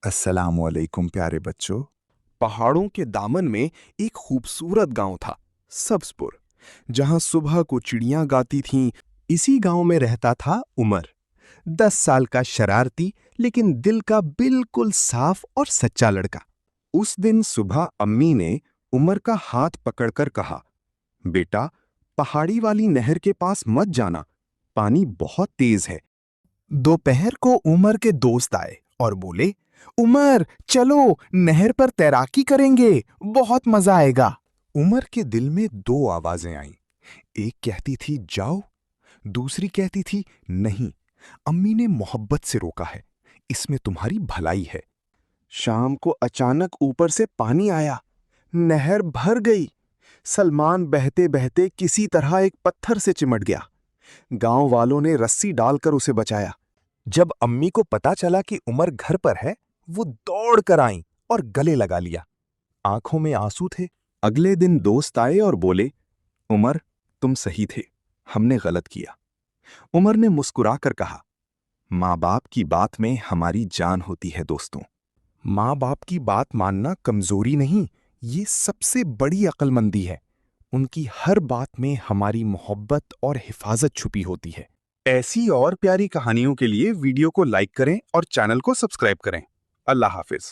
अस्सलाम वालेकुम प्यारे बच्चों। पहाड़ों के दामन में एक खूबसूरत गांव था, सब्जपुर, जहां सुबह को चिड़ियां गाती थीं। इसी गांव में रहता था उमर, 10 साल का शरारती लेकिन दिल का बिल्कुल साफ और सच्चा लड़का। उस दिन सुबह अम्मी ने उमर का हाथ पकड़कर कहा, बेटा, पहाड़ी वाली नहर के पास मत जाना, पानी बहुत तेज है। दोपहर को उमर के दोस्त आए और बोले, उमर चलो नहर पर तैराकी करेंगे, बहुत मजा आएगा। उमर के दिल में दो आवाजें आईं। एक कहती थी जाओ, दूसरी कहती थी नहीं, अम्मी ने मोहब्बत से रोका है, इसमें तुम्हारी भलाई है। शाम को अचानक ऊपर से पानी आया, नहर भर गई। सलमान बहते बहते किसी तरह एक पत्थर से चिमट गया। गांव वालों ने रस्सी डालकर उसे बचाया। जब अम्मी को पता चला कि उमर घर पर है, वो दौड़ कर आईं और गले लगा लिया। आंखों में आंसू थे। अगले दिन दोस्त आए और बोले, उमर, तुम सही थे, हमने गलत किया। उमर ने मुस्कुराकर कहा, माँ बाप की बात में हमारी जान होती है दोस्तों। माँ बाप की बात मानना कमजोरी नहीं, ये सबसे बड़ी अक्लमंदी है। उनकी हर बात में हमारी मोहब्बत और हिफाजत छुपी होती है। ऐसी और प्यारी कहानियों के लिए वीडियो को लाइक करें और चैनल को सब्सक्राइब करें। अल्लाह हाफिज।